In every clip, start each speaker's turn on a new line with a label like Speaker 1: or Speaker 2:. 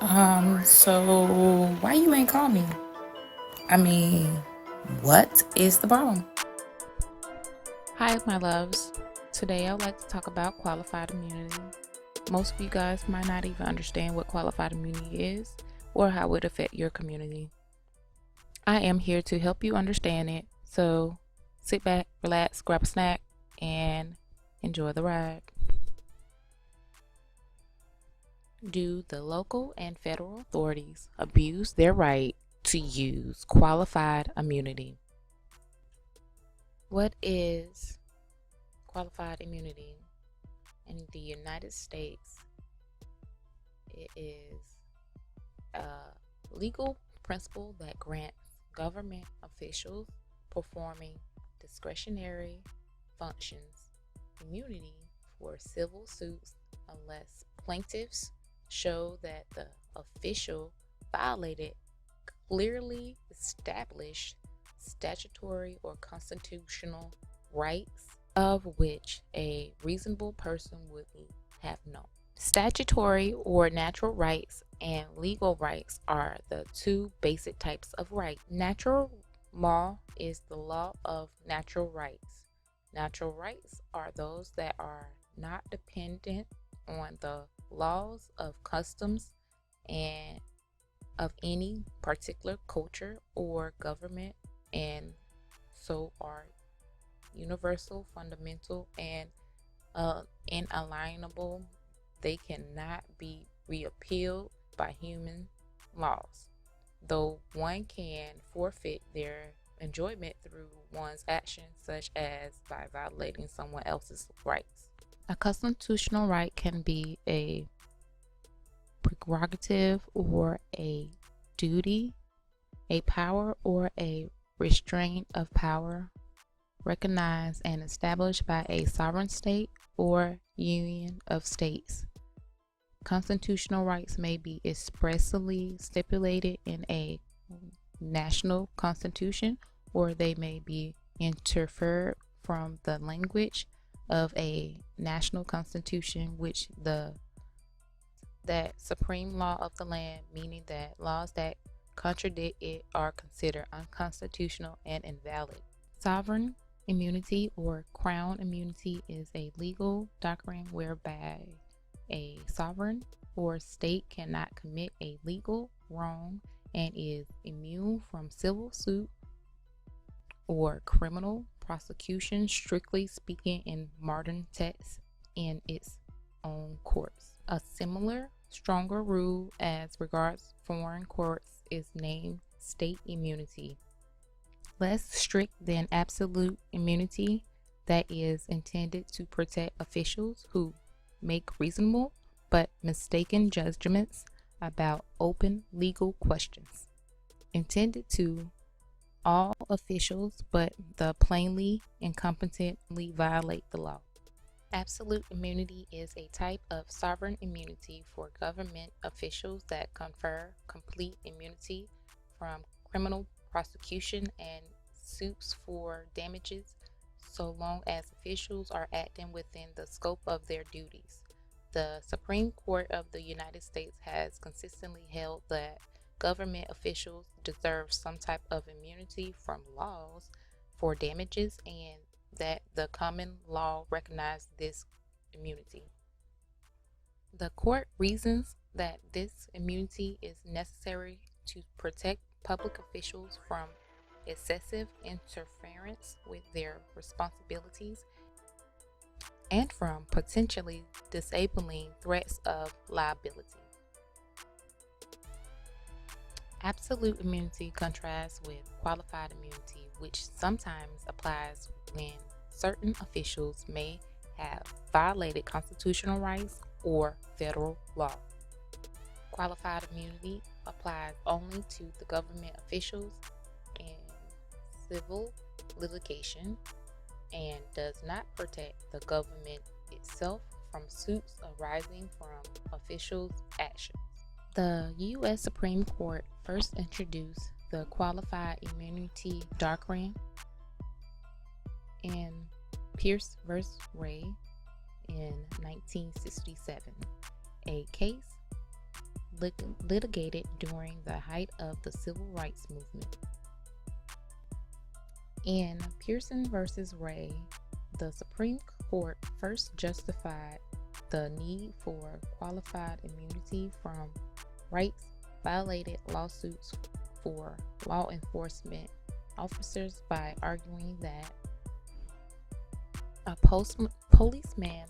Speaker 1: So why you ain't call me? I mean, what is the problem?
Speaker 2: Hi, my loves. Today I would like to talk about qualified immunity. Most of you guys might not even understand what qualified immunity is or how it would affect your community. I am here to help you understand it, so sit back, relax, grab a snack, and enjoy the ride. Do the local and federal authorities abuse their right to use qualified immunity? What is qualified immunity? In the United States, it is a legal principle that grants government officials performing discretionary functions immunity for civil suits unless plaintiffs show that the official violated clearly established statutory or constitutional rights of which a reasonable person would have known. Statutory or natural rights and legal rights are the two basic types of rights. Natural law is the law of natural rights. Natural rights are those that are not dependent on the laws of customs and of any particular culture or government, and so are universal, fundamental, and inalienable. They cannot be repealed by human laws, though one can forfeit their enjoyment through one's actions, such as by violating someone else's rights. A constitutional right can be a prerogative or a duty, a power or a restraint of power recognized and established by a sovereign state or union of states. Constitutional rights may be expressly stipulated in a national constitution, or they may be inferred from the language of a national constitution, which that supreme law of the land, meaning that laws that contradict it are considered unconstitutional and invalid. Sovereign immunity or crown immunity is a legal doctrine whereby a sovereign or state cannot commit a legal wrong and is immune from civil suit or criminal prosecution, strictly speaking, in modern texts in its own courts. A similar, stronger rule as regards foreign courts is named state immunity, less strict than absolute immunity, that is intended to protect officials who make reasonable but mistaken judgments about open legal questions. Intended to all officials but the plainly incompetently violate the law. Absolute immunity is a type of sovereign immunity for government officials that confer complete immunity from criminal prosecution and suits for damages, so long as officials are acting within the scope of their duties. The Supreme Court of the United States has consistently held that government officials deserve some type of immunity from laws for damages, and that the common law recognized this immunity. The court reasons that this immunity is necessary to protect public officials from excessive interference with their responsibilities and from potentially disabling threats of liability. Absolute immunity contrasts with qualified immunity, which sometimes applies when certain officials may have violated constitutional rights or federal law. Qualified immunity applies only to the government officials in civil litigation and does not protect the government itself from suits arising from officials' actions. The U.S. Supreme Court first introduced the qualified immunity doctrine in Pierce v. Ray in 1967, a case litigated during the height of the civil rights movement. In Pearson versus Ray, the Supreme Court first justified the need for qualified immunity from rights violated lawsuits for law enforcement officers by arguing that a policeman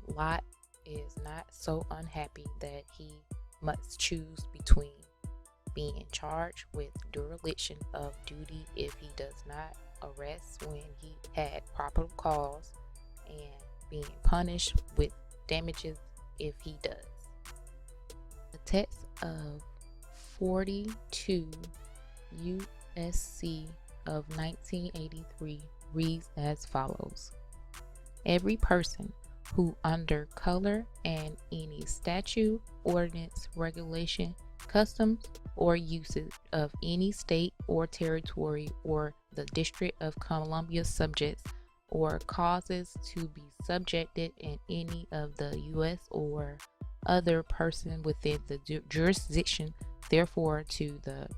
Speaker 2: lot is not so unhappy that he must choose between being charged with dereliction of duty if he does not arrest when he had probable cause and being punished with damages if he does. The text of 42 U.S.C. of 1983 reads as follows: every person who under color and any statute, ordinance, regulation, customs, or usage of any state or territory or the District of Columbia subjects or causes to be subjected in any of the U.S. or other person within the jurisdiction, therefore, to the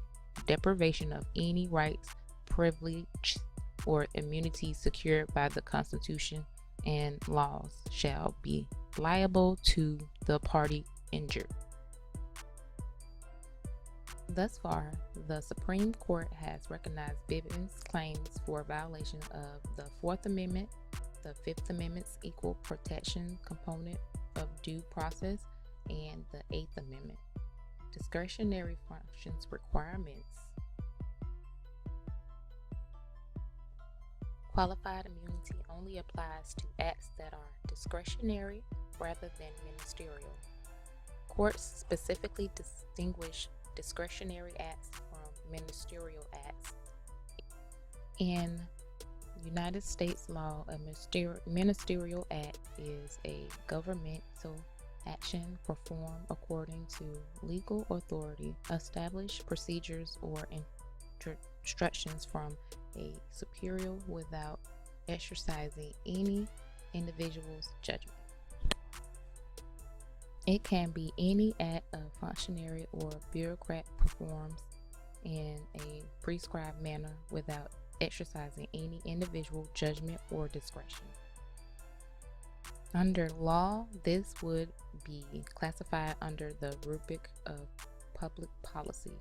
Speaker 2: deprivation of any rights, privilege, or immunity secured by the Constitution and laws shall be liable to the party injured. Thus far, the Supreme Court has recognized Bivens' claims for violation of the Fourth Amendment, the Fifth Amendment's equal protection component of due process, and the Eighth Amendment. Discretionary functions requirements. Qualified immunity only applies to acts that are discretionary rather than ministerial. Courts specifically distinguish discretionary acts from ministerial acts. In United States law, a ministerial act is a governmental action performed according to legal authority, established procedures, or instructions from a superior without exercising any individual's judgment. It can be any act a functionary or bureaucrat performs in a prescribed manner without exercising any individual judgment or discretion. Under law, this would be classified under the rubric of public policy.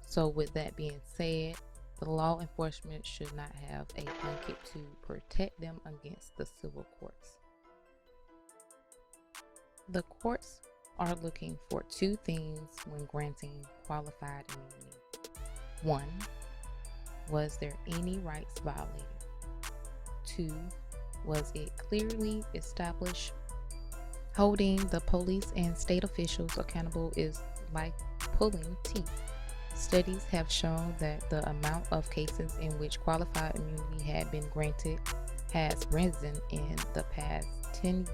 Speaker 2: So with that being said, the law enforcement should not have a blanket to protect them against the civil courts. The courts are looking for two things when granting qualified immunity. 1. Was there any rights violated? 2. Was it clearly established? Holding the police and state officials accountable is like pulling teeth. Studies have shown that the amount of cases in which qualified immunity had been granted has risen in the past 10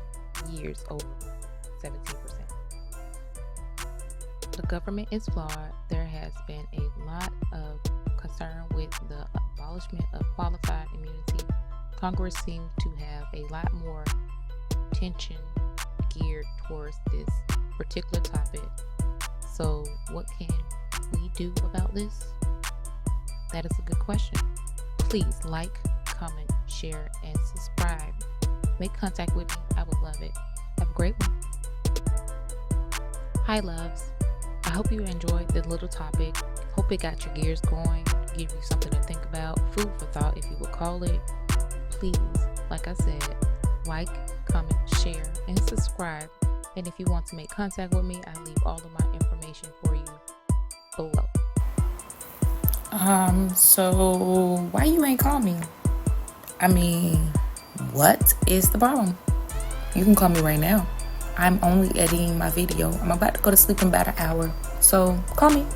Speaker 2: years over 17%. The government is flawed. There has been a lot of concern with the abolishment of qualified immunity. Congress seems to have a lot more attention geared towards this particular topic. So what can we do about this? That is a good question. Please like, comment, share, and subscribe. Make contact with me. I would love it. Have a great one. Hi loves. I hope you enjoyed the little topic. Hope it got your gears going, give you something to think about, food for thought if you would call it. Please, like I said, like, comment, share, and subscribe. And if you want to make contact with me, I leave all of my information for you below.
Speaker 1: So why you ain't call me? I mean, what is the problem? You can call me right now. I'm only editing my video. I'm about to go to sleep in about an hour. So call me.